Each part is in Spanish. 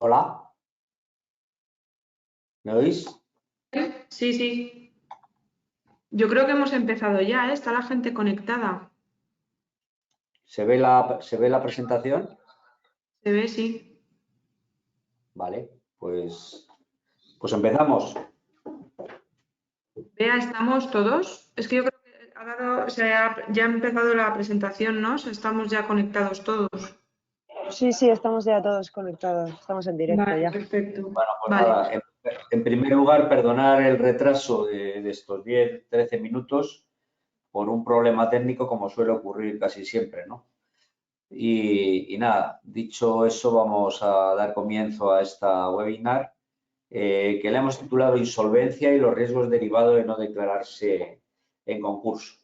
Hola, ¿me oís? Sí, sí. Yo creo que hemos empezado ya, ¿eh? Está la gente conectada. ¿Se ve la presentación? Se ve, sí. Vale, pues empezamos. Vea, ¿estamos todos? Es que yo creo que ya ha empezado la presentación, ¿no? O sea, estamos ya conectados todos. Sí, sí, estamos ya todos conectados, estamos en directo Vale, ya. perfecto. Bueno, pues Vale. nada, en primer lugar, perdonar el retraso de estos 10, 13 minutos por un problema técnico como suele ocurrir casi siempre, ¿no? Y nada, dicho eso, vamos a dar comienzo a esta webinar que le hemos titulado Insolvencia y los riesgos derivados de no declararse en concurso.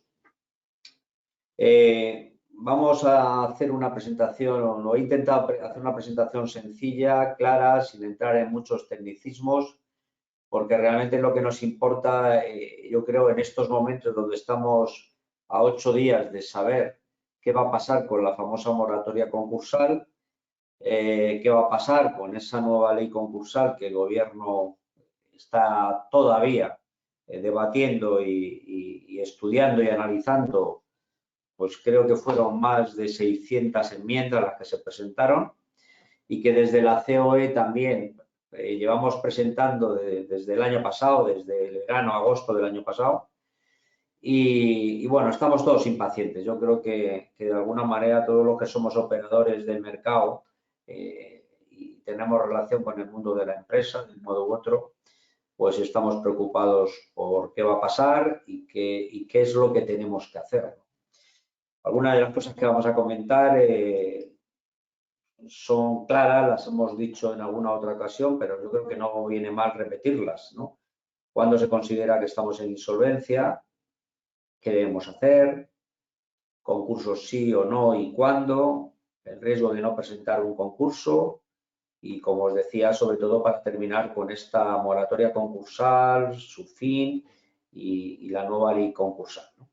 Vamos a hacer una presentación, o he intentado hacer una presentación sencilla, clara, sin entrar en muchos tecnicismos, porque realmente lo que nos importa, yo creo, en estos momentos donde estamos a 8 días de saber qué va a pasar con la famosa moratoria concursal, qué va a pasar con esa nueva ley concursal que el Gobierno está todavía debatiendo y estudiando y analizando. Pues creo que fueron más de 600 enmiendas las que se presentaron y que desde la COE también llevamos presentando desde el año pasado, desde el verano, agosto del año pasado. Y bueno, estamos todos impacientes. Yo creo que de alguna manera todos los que somos operadores del mercado y tenemos relación con el mundo de la empresa, de un modo u otro, pues estamos preocupados por qué va a pasar y qué es lo que tenemos que hacer. Algunas de las cosas que vamos a comentar son claras, las hemos dicho en alguna otra ocasión, pero yo creo que no viene mal repetirlas, ¿no? ¿Cuándo se considera que estamos en insolvencia? ¿Qué debemos hacer? ¿Concursos sí o no y cuándo? El riesgo de no presentar un concurso y, como os decía, sobre todo para terminar con esta moratoria concursal, su fin y la nueva ley concursal, ¿no?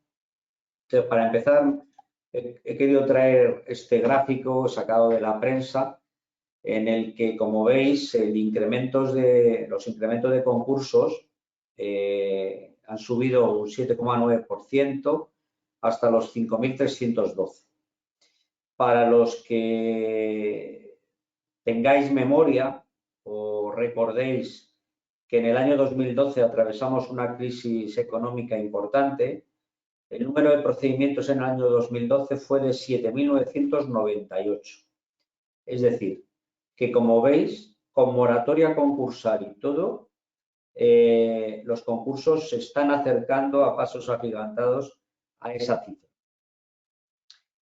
Entonces, para empezar, he querido traer este gráfico sacado de la prensa en el que, como veis, los incrementos de concursos han subido un 7,9% hasta los 5.312. Para los que tengáis memoria o recordéis que en el año 2012 atravesamos una crisis económica importante, el número de procedimientos en el año 2012 fue de 7.998. Es decir, que, como veis, con moratoria concursal y todo, los concursos se están acercando a pasos agigantados a esa cifra.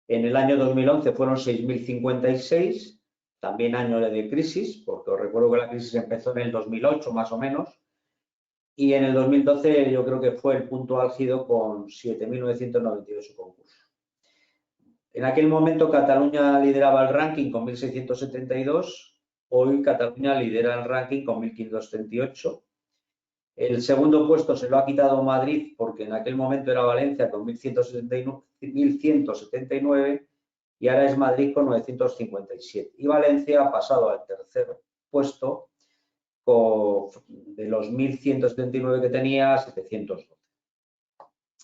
En el año 2011 fueron 6.056, también año de crisis, porque os recuerdo que la crisis empezó en el 2008 más o menos, y en el 2012 yo creo que fue el punto álgido con 7.998 concursos. En aquel momento Cataluña lideraba el ranking con 1.672, hoy Cataluña lidera el ranking con 1.538. El segundo puesto se lo ha quitado Madrid porque en aquel momento era Valencia con 1.179 y ahora es Madrid con 957. Y Valencia ha pasado al tercer puesto de los 1.179 que tenía, 712.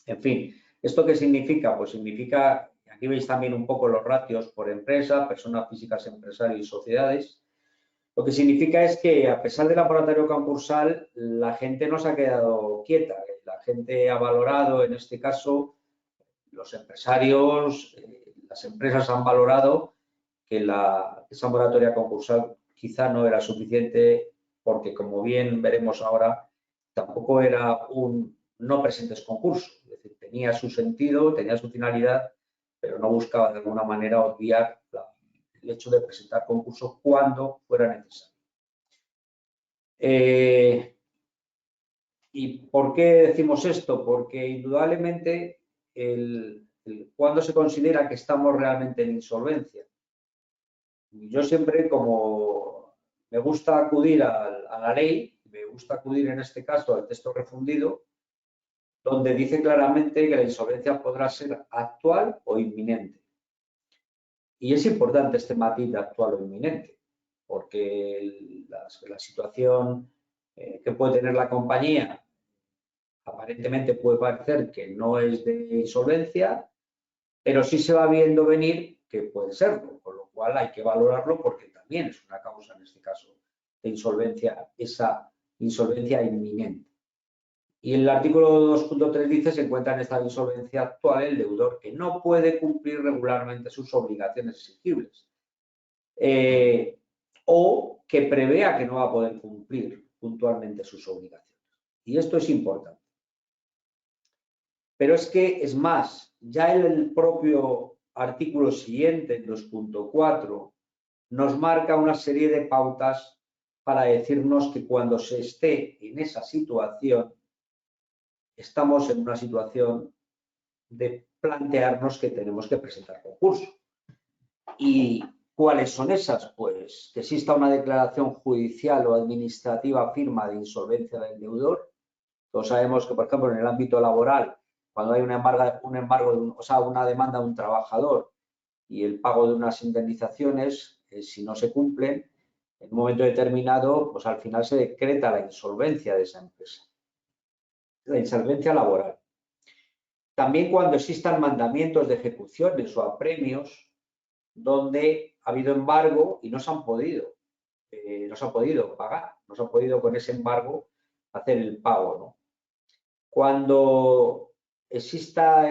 En fin, ¿esto qué significa? Pues significa, aquí veis también un poco los ratios por empresa, personas físicas, empresarios y sociedades. Lo que significa es que, a pesar de la moratoria concursal, la gente no se ha quedado quieta. La gente ha valorado, en este caso, los empresarios, las empresas han valorado que esa moratoria concursal quizá no era suficiente porque, como bien veremos ahora, tampoco era un no presentes concurso. Es decir, tenía su sentido, tenía su finalidad, pero no buscaba de alguna manera obviar el hecho de presentar concursos cuando fuera necesario. ¿Y por qué decimos esto? Porque indudablemente cuando se considera que estamos realmente en insolvencia. Yo siempre, como me gusta acudir a la ley, me gusta acudir en este caso al texto refundido, donde dice claramente que la insolvencia podrá ser actual o inminente. Y es importante este matiz de actual o inminente, porque la situación que puede tener la compañía aparentemente puede parecer que no es de insolvencia, pero sí se va viendo venir que puede serlo, con lo cual hay que valorarlo porque también es una causa, en este caso, de insolvencia, esa insolvencia inminente. Y el artículo 2.3 dice: se encuentra en esta insolvencia actual el deudor que no puede cumplir regularmente sus obligaciones exigibles o que prevea que no va a poder cumplir puntualmente sus obligaciones. Y esto es importante. Pero es que, es más, ya el propio artículo siguiente, 2.4, nos marca una serie de pautas para decirnos que cuando se esté en esa situación, estamos en una situación de plantearnos que tenemos que presentar concurso. ¿Y cuáles son esas? Pues que exista una declaración judicial o administrativa firma de insolvencia del deudor. Todos sabemos que, por ejemplo, en el ámbito laboral, cuando hay una demanda de un trabajador y el pago de unas indemnizaciones, si no se cumplen, en un momento determinado, pues al final se decreta la insolvencia de esa empresa, la insolvencia laboral. También cuando existan mandamientos de ejecuciones o apremios donde ha habido embargo y no se han podido pagar, no se ha podido con ese embargo hacer el pago, ¿no? Cuando exista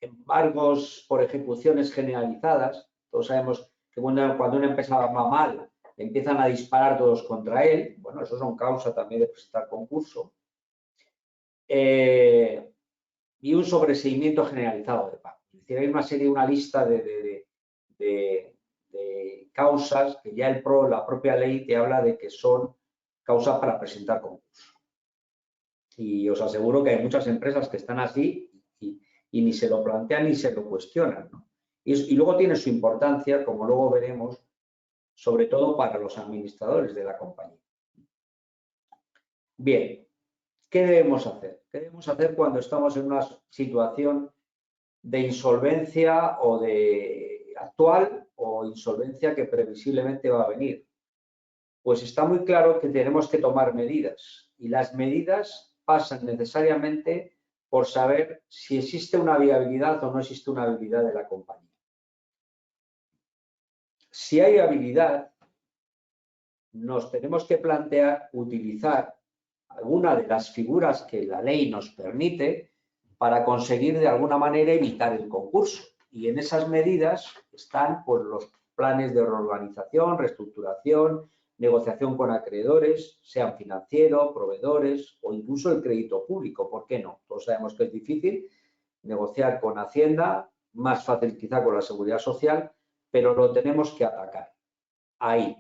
embargos por ejecuciones generalizadas, todos sabemos que cuando una empresa va mal, empiezan a disparar todos contra él. Bueno, eso son causa también de presentar concurso. Y un sobreseimiento generalizado de pago. Es decir, hay una lista de causas que ya la propia ley te habla de que son causas para presentar concurso. Y os aseguro que hay muchas empresas que están así y ni se lo plantean ni se lo cuestionan, ¿no? Y luego tiene su importancia, como luego veremos, sobre todo para los administradores de la compañía. Bien, ¿qué debemos hacer? ¿Qué debemos hacer cuando estamos en una situación de insolvencia o de actual o insolvencia que previsiblemente va a venir? Pues está muy claro que tenemos que tomar medidas y las medidas pasan necesariamente por saber si existe una viabilidad o no existe una viabilidad de la compañía. Si hay viabilidad, nos tenemos que plantear utilizar alguna de las figuras que la ley nos permite para conseguir de alguna manera evitar el concurso. Y en esas medidas están pues, los planes de reorganización, reestructuración, negociación con acreedores, sean financieros, proveedores o incluso el crédito público. ¿Por qué no? Todos sabemos que es difícil negociar con Hacienda, más fácil quizá con la Seguridad Social, pero lo tenemos que atacar ahí.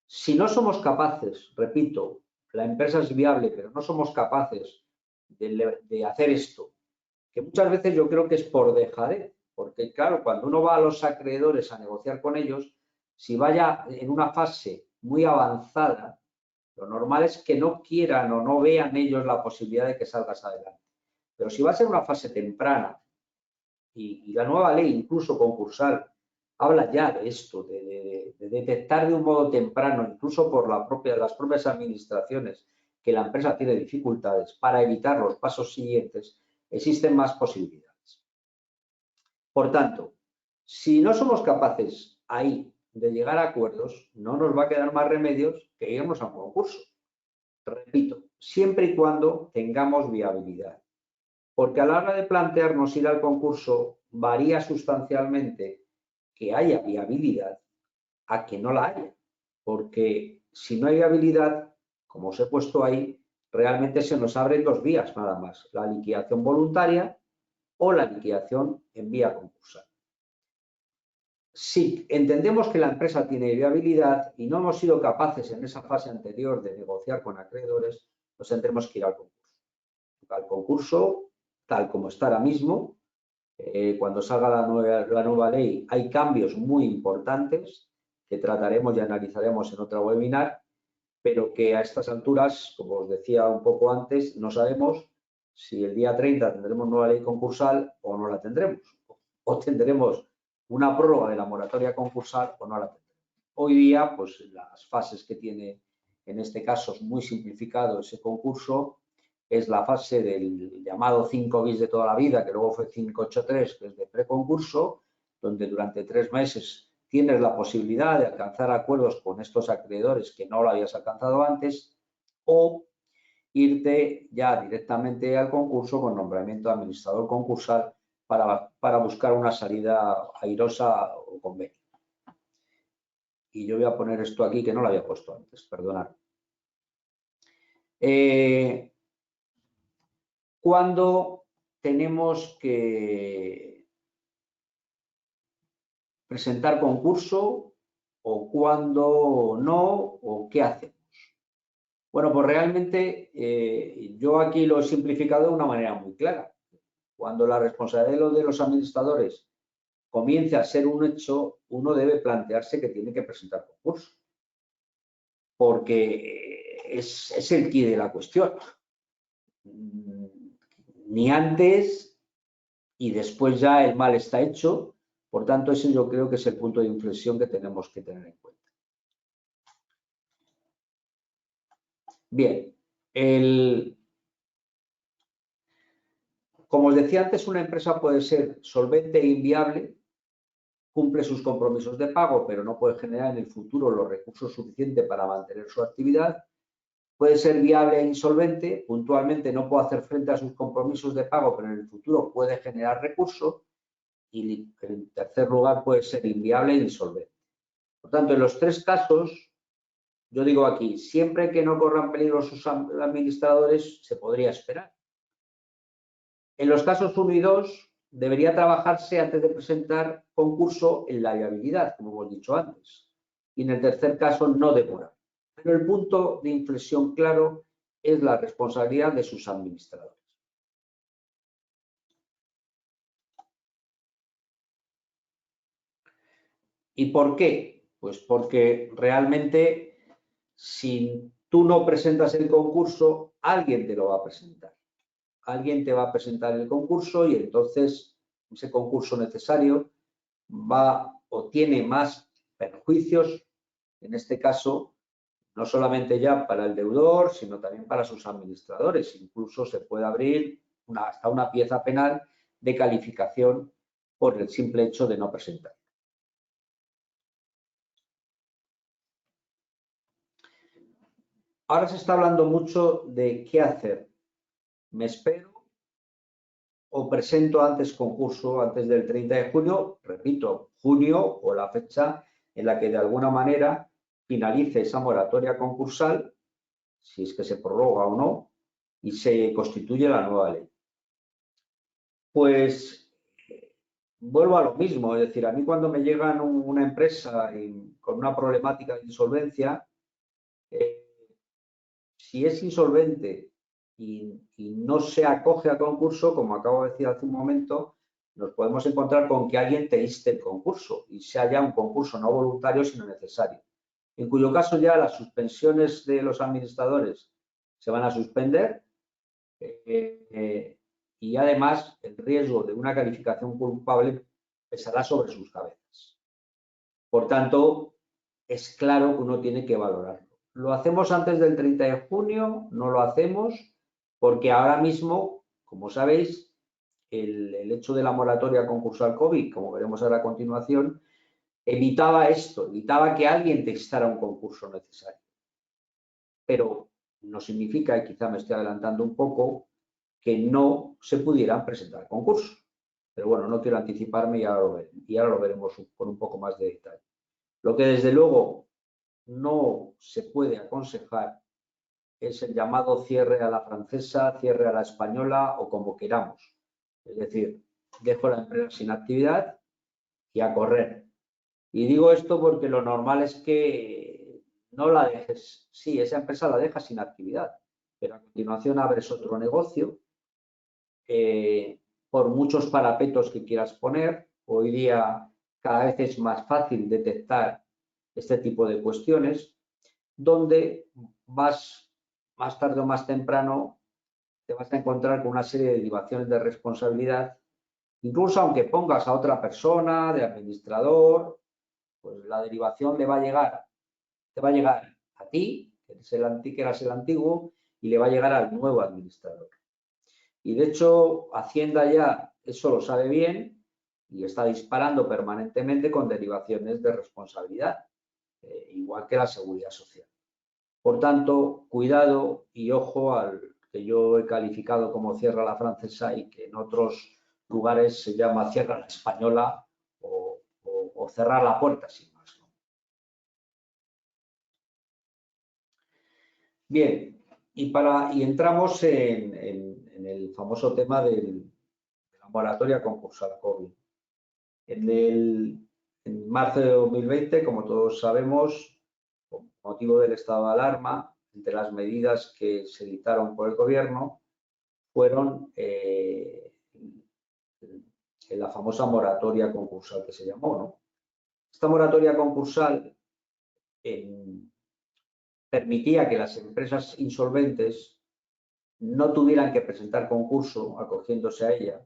Si no somos capaces, repito, la empresa es viable, pero no somos capaces de hacer esto, que muchas veces yo creo que es por dejadez, porque claro, cuando uno va a los acreedores a negociar con ellos, si vaya en una fase muy avanzada, lo normal es que no quieran o no vean ellos la posibilidad de que salgas adelante. Pero si va a ser una fase temprana, y la nueva ley, incluso concursal, habla ya de esto, de detectar de un modo temprano, incluso por las propias administraciones, que la empresa tiene dificultades para evitar los pasos siguientes, existen más posibilidades. Por tanto, si no somos capaces ahí de llegar a acuerdos, no nos va a quedar más remedios que irnos a un concurso. Repito, siempre y cuando tengamos viabilidad. Porque a la hora de plantearnos ir al concurso, varía sustancialmente que haya viabilidad a que no la haya. Porque si no hay viabilidad, como os he puesto ahí, realmente se nos abren dos vías nada más. La liquidación voluntaria o la liquidación en vía concursal. Si entendemos que la empresa tiene viabilidad y no hemos sido capaces en esa fase anterior de negociar con acreedores, pues tendremos que ir al concurso. Al concurso, tal como está ahora mismo, cuando salga la nueva ley, hay cambios muy importantes que trataremos y analizaremos en otro webinar, pero que a estas alturas, como os decía un poco antes, no sabemos si el día 30 tendremos nueva ley concursal o no la tendremos. O tendremos una prórroga de la moratoria concursal o no la tendremos. hoy día, pues las fases que tiene, en este caso es muy simplificado ese concurso, es la fase del llamado 5 bis de toda la vida, que luego fue 583, que es de preconcurso, donde durante 3 meses tienes la posibilidad de alcanzar acuerdos con estos acreedores que no lo habías alcanzado antes, o irte ya directamente al concurso con nombramiento de administrador concursal para buscar una salida airosa o convenio. Y yo voy a poner esto aquí, que no lo había puesto antes, perdonad. Cuando tenemos que presentar concurso o cuando no, o qué hacemos. Bueno, pues realmente yo aquí lo he simplificado de una manera muy clara. Cuando la responsabilidad de los administradores comience a ser un hecho, uno debe plantearse que tiene que presentar concurso. Porque es el quid de la cuestión. Ni antes y después ya el mal está hecho. Por tanto, ese yo creo que es el punto de inflexión que tenemos que tener en cuenta. Bien, como os decía antes, una empresa puede ser solvente e inviable, cumple sus compromisos de pago, pero no puede generar en el futuro los recursos suficientes para mantener su actividad. Puede ser viable e insolvente, puntualmente no puede hacer frente a sus compromisos de pago, pero en el futuro puede generar recursos. Y en tercer lugar puede ser inviable e insolvente. Por tanto, en los tres casos, yo digo aquí, siempre que no corran peligro sus administradores, se podría esperar. En los casos 1 y 2, debería trabajarse antes de presentar concurso en la viabilidad, como hemos dicho antes. Y en el tercer caso, no demorar. Pero el punto de inflexión claro es la responsabilidad de sus administradores. ¿Y por qué? Pues porque realmente si tú no presentas el concurso, alguien te lo va a presentar. Alguien te va a presentar el concurso y entonces ese concurso necesario va o tiene más perjuicios, en este caso, no solamente ya para el deudor, sino también para sus administradores. Incluso se puede abrir hasta una pieza penal de calificación por el simple hecho de no presentar. Ahora se está hablando mucho de qué hacer. ¿Me espero o presento antes concurso, antes del 30 de junio? Repito, junio o la fecha en la que de alguna manera finalice esa moratoria concursal, si es que se prorroga o no, y se constituye la nueva ley. Pues vuelvo a lo mismo, es decir, a mí cuando me llega una empresa con una problemática de insolvencia, si es insolvente y no se acoge a concurso, como acabo de decir hace un momento, nos podemos encontrar con que alguien te inste el concurso y sea ya un concurso no voluntario, sino necesario. En cuyo caso ya las suspensiones de los administradores se van a suspender y además el riesgo de una calificación culpable pesará sobre sus cabezas. Por tanto, es claro que uno tiene que valorarlo. ¿Lo hacemos antes del 30 de junio? No lo hacemos porque ahora mismo, como sabéis, el hecho de la moratoria concursal COVID, como veremos ahora a continuación, evitaba esto, evitaba que alguien te instara un concurso necesario. Pero no significa, y quizá me estoy adelantando un poco, que no se pudieran presentar concursos. Pero bueno, no quiero anticiparme y ahora lo veremos con un poco más de detalle. Lo que desde luego no se puede aconsejar es el llamado cierre a la francesa, cierre a la española o como queramos. Es decir, dejo la empresa sin actividad y a correr. Y digo esto porque lo normal es que no la dejes. Sí, esa empresa la dejas sin actividad, pero a continuación abres otro negocio. Por muchos parapetos que quieras poner, hoy día cada vez es más fácil detectar este tipo de cuestiones, donde más tarde o más temprano te vas a encontrar con una serie de derivaciones de responsabilidad, incluso aunque pongas a otra persona de administrador, pues la derivación te va a llegar a ti, que eras el antiguo, y le va a llegar al nuevo administrador. Y de hecho, Hacienda ya eso lo sabe bien y está disparando permanentemente con derivaciones de responsabilidad, igual que la Seguridad Social. Por tanto, cuidado y ojo al que yo he calificado como cierra la francesa y que en otros lugares se llama cierra la española o cerrar la puerta sin más, ¿no? Bien, y entramos en el famoso tema de la moratoria concursal COVID. En marzo de 2020, como todos sabemos, con motivo del estado de alarma, entre las medidas que se dictaron por el gobierno fueron la famosa moratoria concursal que se llamó, ¿no? Esta moratoria concursal permitía que las empresas insolventes no tuvieran que presentar concurso acogiéndose a ella,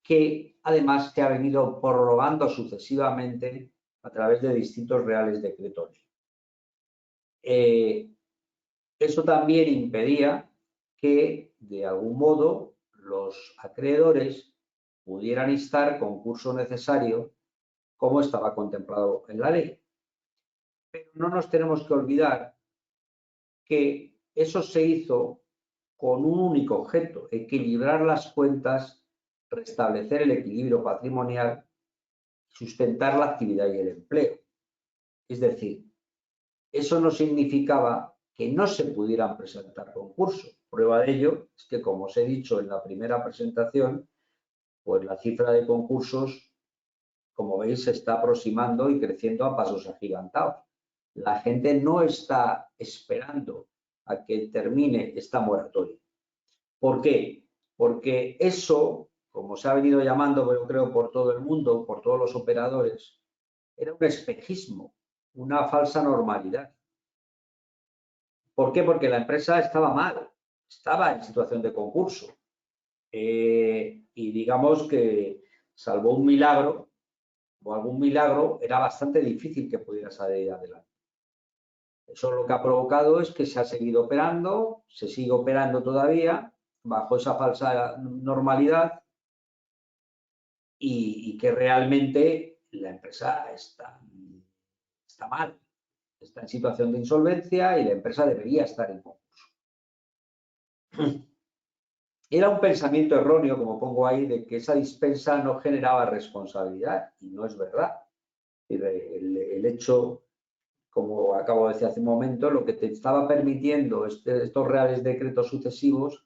que además se ha venido prorrogando sucesivamente a través de distintos reales decretos. Eso también impedía que, de algún modo, los acreedores pudieran instar concurso necesario como estaba contemplado en la ley. Pero no nos tenemos que olvidar que eso se hizo con un único objeto, equilibrar las cuentas, restablecer el equilibrio patrimonial, sustentar la actividad y el empleo. Es decir, eso no significaba que no se pudieran presentar concursos. Prueba de ello es que, como os he dicho en la primera presentación, pues la cifra de concursos, como veis, se está aproximando y creciendo a pasos agigantados. La gente no está esperando a que termine esta moratoria. ¿Por qué? Porque eso, como se ha venido llamando, yo creo, por todo el mundo, por todos los operadores, era un espejismo, una falsa normalidad. ¿Por qué? Porque la empresa estaba mal, estaba en situación de concurso. Y digamos que, salvo un milagro o algún milagro, era bastante difícil que pudiera salir adelante. Eso lo que ha provocado es que se ha seguido operando, se sigue operando todavía bajo esa falsa normalidad y que realmente la empresa está mal, está en situación de insolvencia y la empresa debería estar en concurso. Era un pensamiento erróneo, como pongo ahí, de que esa dispensa no generaba responsabilidad y no es verdad. El hecho, como acabo de decir hace un momento, lo que te estaba permitiendo estos reales decretos sucesivos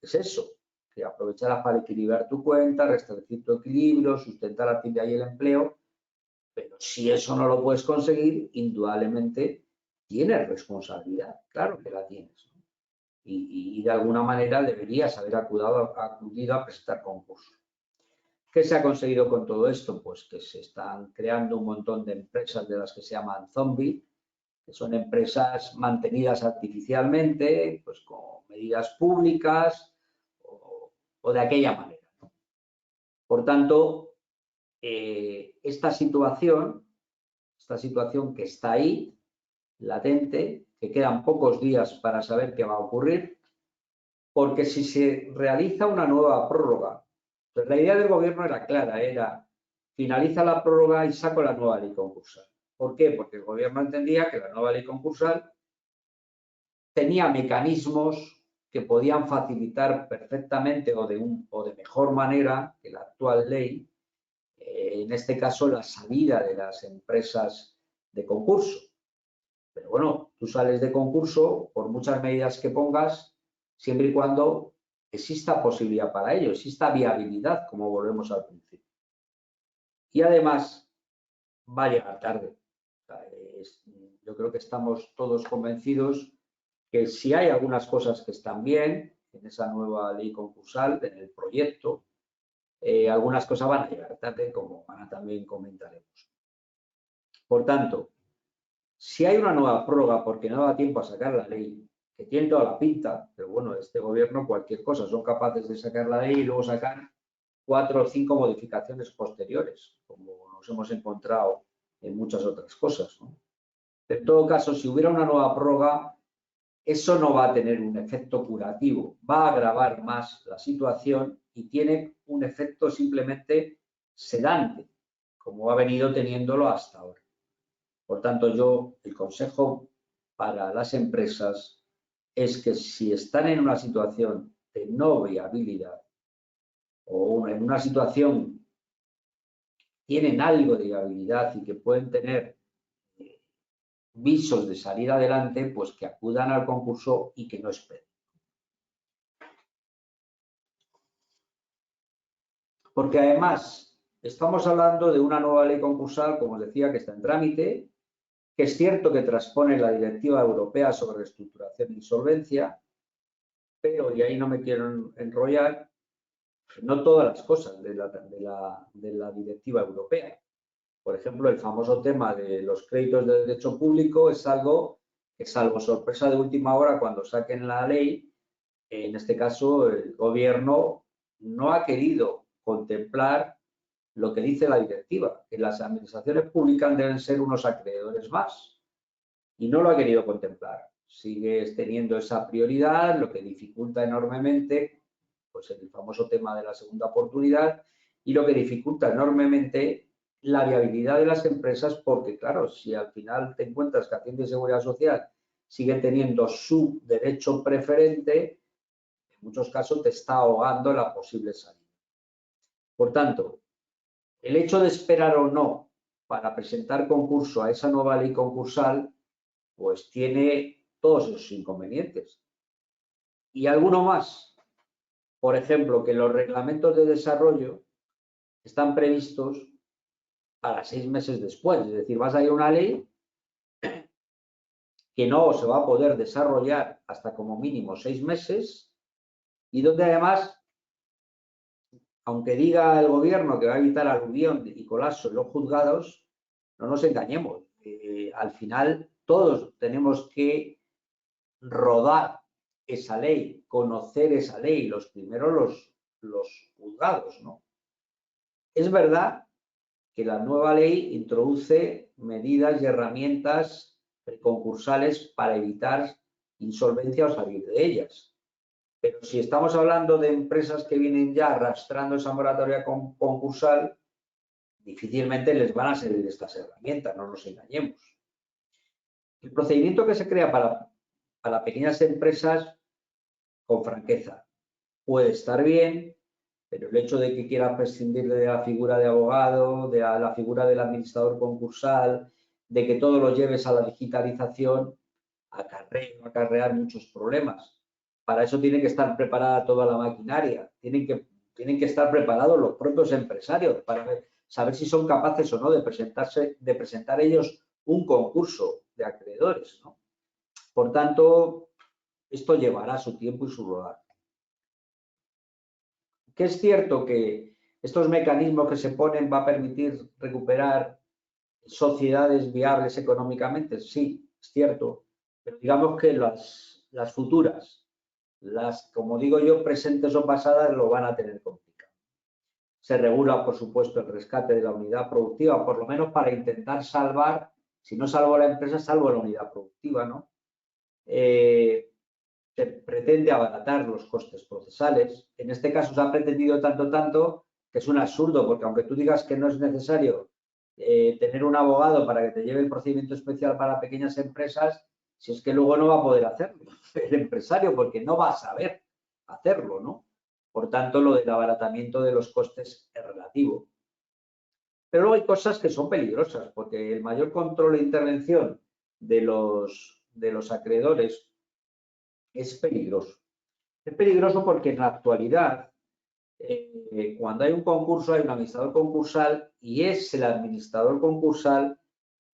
es eso, que aprovecharas para equilibrar tu cuenta, restablecer tu equilibrio, sustentar la actividad y el empleo, pero si eso no lo puedes conseguir, indudablemente tienes responsabilidad, claro que la tienes, ¿no? Y de alguna manera deberías haber acudido a presentar concurso. ¿Qué se ha conseguido con todo esto? Pues que se están creando un montón de empresas de las que se llaman zombie, que son empresas mantenidas artificialmente, pues con medidas públicas o de aquella manera, ¿no? Por tanto, esta situación que está ahí, latente, que quedan pocos días para saber qué va a ocurrir, porque si se realiza una nueva prórroga, pues la idea del gobierno era clara, era finaliza la prórroga y saco la nueva ley concursal. ¿Por qué? Porque el gobierno entendía que la nueva ley concursal tenía mecanismos que podían facilitar perfectamente o de mejor manera que la actual ley, en este caso la salida de las empresas de concurso. Pero bueno, tú sales de concurso por muchas medidas que pongas, siempre y cuando exista posibilidad para ello, exista viabilidad, como volvemos al principio. Y además, va a llegar tarde. Yo creo que estamos todos convencidos que si hay algunas cosas que están bien en esa nueva ley concursal, en el proyecto, algunas cosas van a llegar tarde, como también comentaremos. Por tanto, si hay una nueva prórroga porque no da tiempo a sacar la ley, que tiene toda la pinta, pero bueno, este gobierno cualquier cosa, son capaces de sacar la ley y luego sacar 4 o 5 modificaciones posteriores, como nos hemos encontrado en muchas otras cosas, ¿no? En todo caso, si hubiera una nueva prórroga, eso no va a tener un efecto curativo, va a agravar más la situación y tiene un efecto simplemente sedante, como ha venido teniéndolo hasta ahora. Por tanto, el consejo para las empresas es que si están en una situación de no viabilidad o en una situación tienen algo de viabilidad y que pueden tener visos de salir adelante, pues que acudan al concurso y que no esperen. Porque además estamos hablando de una nueva ley concursal, como os decía, que está en trámite, que es cierto que transpone la Directiva Europea sobre Reestructuración e Insolvencia, pero, y ahí no me quiero enrollar, no todas las cosas de la Directiva Europea. Por ejemplo, el famoso tema de los créditos de derecho público es algo que, salvo sorpresa de última hora, cuando saquen la ley, en este caso el gobierno no ha querido contemplar lo que dice la directiva, que las administraciones públicas deben ser unos acreedores más, y no lo ha querido contemplar. Sigue teniendo esa prioridad, lo que dificulta enormemente pues el famoso tema de la segunda oportunidad y lo que dificulta enormemente la viabilidad de las empresas, porque claro, si al final te encuentras que Hacienda y Seguridad Social siguen teniendo su derecho preferente, en muchos casos te está ahogando la posible salida. Por tanto, el hecho de esperar o no para presentar concurso a esa nueva ley concursal, pues tiene todos esos inconvenientes. Y alguno más. Por ejemplo, que los reglamentos de desarrollo están previstos para 6 meses después. Es decir, vas a ir a una ley que no se va a poder desarrollar hasta como mínimo 6 meses y donde además, aunque diga el gobierno que va a evitar aluvión y colapso en los juzgados, no nos engañemos. Al final todos tenemos que rodar esa ley, conocer esa ley, los primeros los juzgados, ¿no? Es verdad que la nueva ley introduce medidas y herramientas concursales para evitar insolvencia o salir de ellas. Pero si estamos hablando de empresas que vienen ya arrastrando esa moratoria concursal, difícilmente les van a servir estas herramientas, no nos engañemos. El procedimiento que se crea para pequeñas empresas, con franqueza, puede estar bien, pero el hecho de que quiera prescindir de la figura de abogado, de la figura del administrador concursal, de que todo lo lleves a la digitalización, acarrear muchos problemas. Para eso tiene que estar preparada toda la maquinaria, tienen que estar preparados los propios empresarios para saber si son capaces o no de presentar ellos un concurso de acreedores, ¿no? Por tanto, esto llevará su tiempo y su rodaje. Que es cierto que estos mecanismos que se ponen va a permitir recuperar sociedades viables económicamente, sí, es cierto, pero digamos que las futuras, como digo yo, presentes o pasadas, lo van a tener complicado. Se regula, por supuesto, el rescate de la unidad productiva, por lo menos para intentar salvar, si no salvo a la empresa, salvo a la unidad productiva, ¿no? Se pretende abaratar los costes procesales. En este caso se ha pretendido tanto que es un absurdo, porque aunque tú digas que no es necesario tener un abogado para que te lleve el procedimiento especial para pequeñas empresas, si es que luego no va a poder hacerlo el empresario, porque no va a saber hacerlo, ¿no? Por tanto, lo del abaratamiento de los costes es relativo. Pero luego hay cosas que son peligrosas, porque el mayor control e intervención de los acreedores es peligroso. Es peligroso porque en la actualidad, cuando hay un concurso, hay un administrador concursal y es el administrador concursal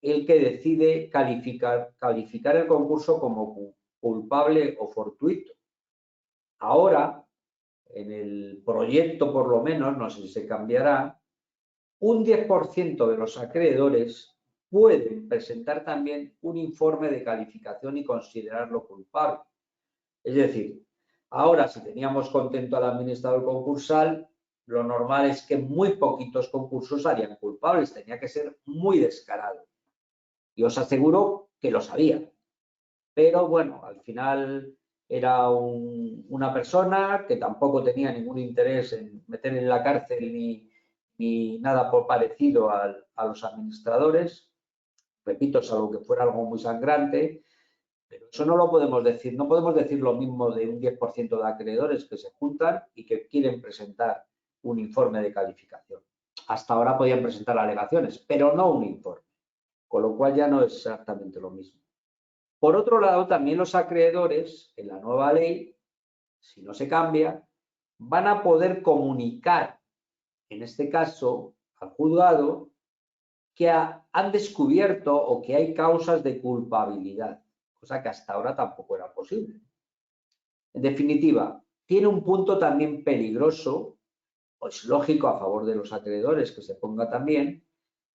el que decide calificar el concurso como culpable o fortuito. Ahora, en el proyecto por lo menos, no sé si se cambiará, un 10% de los acreedores pueden presentar también un informe de calificación y considerarlo culpable. Es decir, ahora si teníamos contento al administrador concursal, lo normal es que muy poquitos concursos harían culpables, tenía que ser muy descarado. Y os aseguro que lo sabía. Pero bueno, al final era una persona que tampoco tenía ningún interés en meter en la cárcel ni nada por parecido a los administradores. Repito, salvo que fuera algo muy sangrante, pero eso no lo podemos decir. No podemos decir lo mismo de un 10% de acreedores que se juntan y que quieren presentar un informe de calificación. Hasta ahora podían presentar alegaciones, pero no un informe, con lo cual ya no es exactamente lo mismo. Por otro lado, también los acreedores, en la nueva ley, si no se cambia, van a poder comunicar, en este caso, al juzgado, que han descubierto o que hay causas de culpabilidad, cosa que hasta ahora tampoco era posible. En definitiva, tiene un punto también peligroso, pues lógico a favor de los acreedores que se ponga también,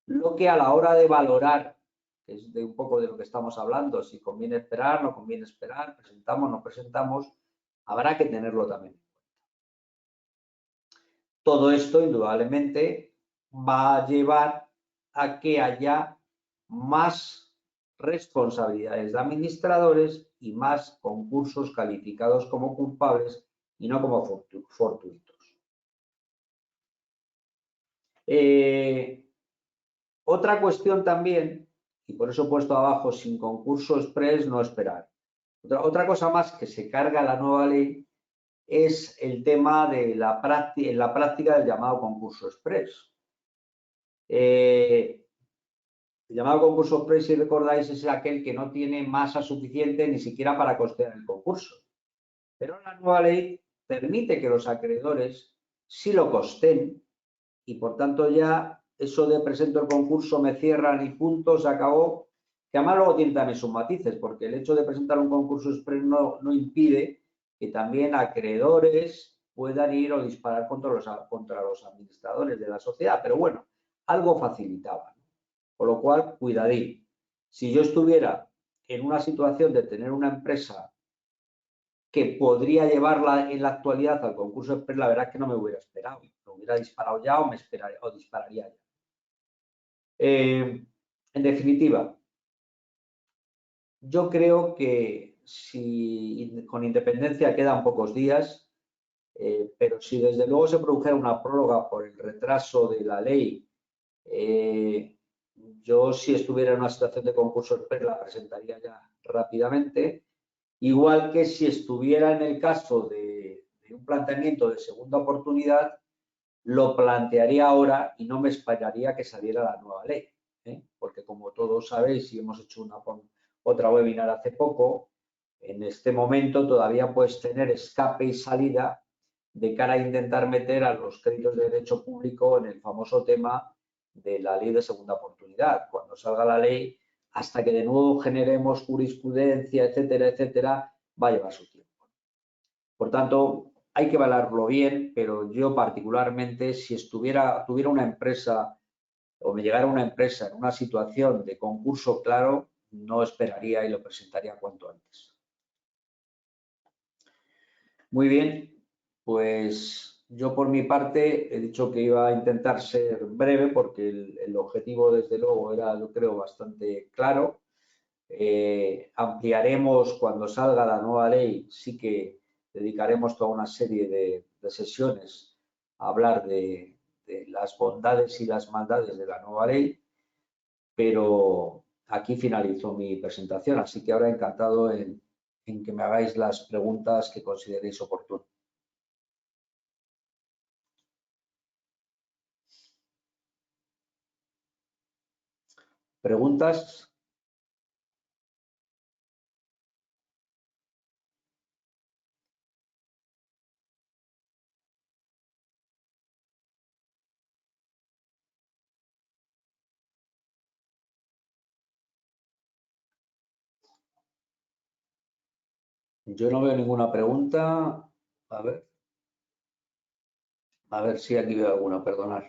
lo que a la hora de valorar, que es de un poco de lo que estamos hablando, si conviene esperar, no conviene esperar, presentamos, no presentamos, habrá que tenerlo también en cuenta. Todo esto, indudablemente, va a llevar a que haya más responsabilidades de administradores y más concursos calificados como culpables y no como fortuitos. Otra cuestión también, y por eso he puesto abajo sin concurso express no esperar. Otra cosa más que se carga la nueva ley es el tema de la práctica del llamado concurso express. El llamado concurso express, si recordáis, es aquel que no tiene masa suficiente ni siquiera para costear el concurso. Pero la nueva ley permite que los acreedores sí lo costen y por tanto ya eso de presento el concurso, me cierran y punto, se acabó, que además luego tiene también sus matices, porque el hecho de presentar un concurso express no impide que también acreedores puedan ir o disparar contra los administradores de la sociedad, pero bueno, algo facilitaba. Con lo cual, cuidadín. Si yo estuviera en una situación de tener una empresa que podría llevarla en la actualidad al concurso express, la verdad es que no me hubiera esperado. Me hubiera disparado ya o dispararía ya. En definitiva, yo creo que si con independencia quedan pocos días, pero si desde luego se produjera una prórroga por el retraso de la ley, yo si estuviera en una situación de concurso express la presentaría ya rápidamente, igual que si estuviera en el caso de un planteamiento de segunda oportunidad, lo plantearía ahora y no me esperaría que saliera la nueva ley, porque como todos sabéis y hemos hecho otra webinar hace poco, en este momento todavía puedes tener escape y salida de cara a intentar meter a los créditos de derecho público en el famoso tema de la ley de segunda oportunidad. Cuando salga la ley, hasta que de nuevo generemos jurisprudencia, etcétera, etcétera, va a llevar su tiempo. Por tanto, hay que valorarlo bien, pero yo particularmente, si tuviera una empresa o me llegara una empresa en una situación de concurso claro, no esperaría y lo presentaría cuanto antes. Muy bien, pues yo por mi parte he dicho que iba a intentar ser breve porque el objetivo desde luego era, yo creo, bastante claro. Ampliaremos cuando salga la nueva ley, sí que dedicaremos toda una serie de sesiones a hablar de las bondades y las maldades de la nueva ley, pero aquí finalizo mi presentación, así que ahora encantado en que me hagáis las preguntas que consideréis oportunas. ¿Preguntas? Yo no veo ninguna pregunta. A ver si aquí veo alguna, perdonad.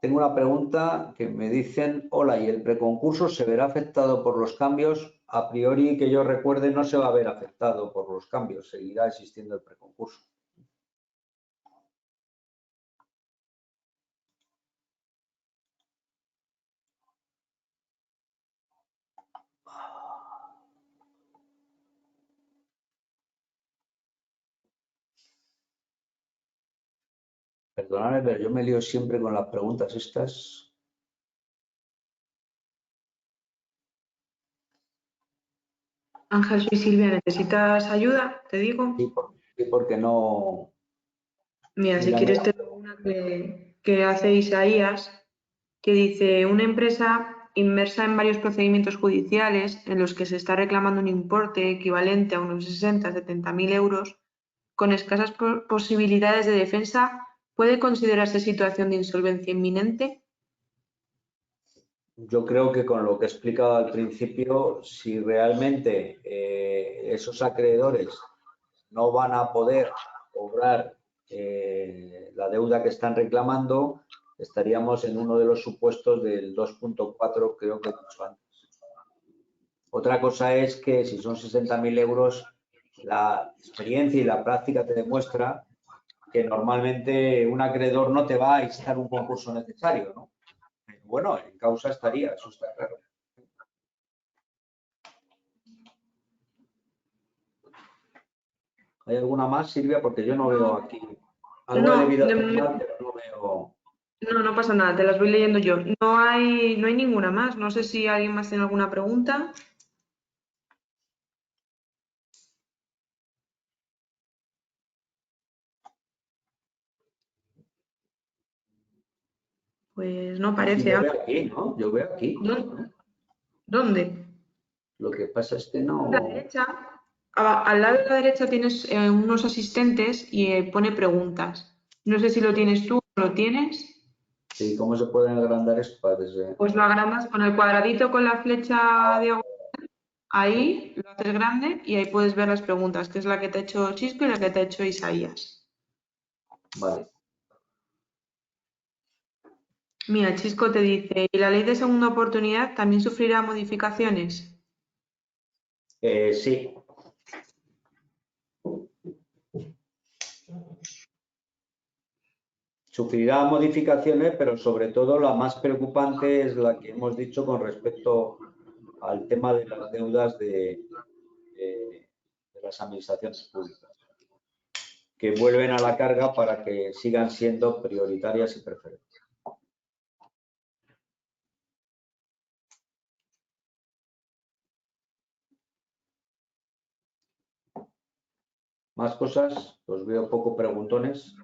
tengo una pregunta que me dicen, hola, ¿y el preconcurso se verá afectado por los cambios? A priori, que yo recuerde, no se va a ver afectado por los cambios, seguirá existiendo el preconcurso. Perdonadme, pero yo me lío siempre con las preguntas estas. Ángel, soy Silvia, ¿necesitas ayuda? Te digo. Sí, porque no... Mira, si Mira, quieres te doy una que hace Isaías, que dice, una empresa inmersa en varios procedimientos judiciales en los que se está reclamando un importe equivalente a unos 60.000 a 70.000 euros, con escasas posibilidades de defensa, ¿puede considerarse situación de insolvencia inminente? Yo creo que con lo que he explicado al principio, si realmente esos acreedores no van a poder cobrar la deuda que están reclamando, estaríamos en uno de los supuestos del 2.4, creo que he dicho antes. Otra cosa es que si son 60.000 euros, la experiencia y la práctica te demuestra que normalmente un acreedor no te va a instar un concurso necesario, ¿no? Pero bueno, en causa estaría, eso está claro. ¿Hay alguna más, Silvia? Porque yo no veo aquí. Algo he No, debido hacer mal, pero no veo. no pasa nada, te las voy leyendo yo. No hay ninguna más. No sé si alguien más tiene alguna pregunta. Pues no Sí, parece. yo veo aquí, ¿no? Yo veo aquí. ¿Dónde? Lo que pasa es que A la no. derecha, al lado de la derecha tienes unos asistentes y pone preguntas. No sé si lo tienes tú o lo tienes. Sí, ¿cómo se pueden agrandar esto? Desde... Pues lo agrandas con el cuadradito con la flecha diagonal. Ahí lo haces grande y ahí puedes ver las preguntas, que es la que te ha hecho Chisco y la que te ha hecho Isaías. Vale. Mira, Chisco te dice, ¿y la ley de segunda oportunidad también sufrirá modificaciones? Sí. Sufrirá modificaciones, pero sobre todo la más preocupante es la que hemos dicho con respecto al tema de las deudas de las administraciones públicas, que vuelven a la carga para que sigan siendo prioritarias y preferentes. Más cosas, os veo poco preguntones.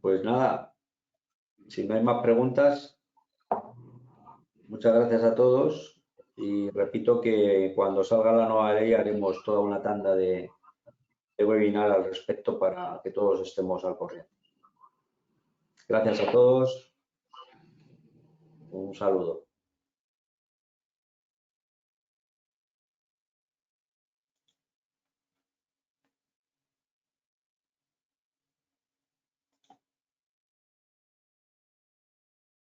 Pues nada, si no hay más preguntas, muchas gracias a todos y repito que cuando salga la nueva ley haremos toda una tanda de webinar al respecto para que todos estemos al corriente. Gracias a todos. Un saludo.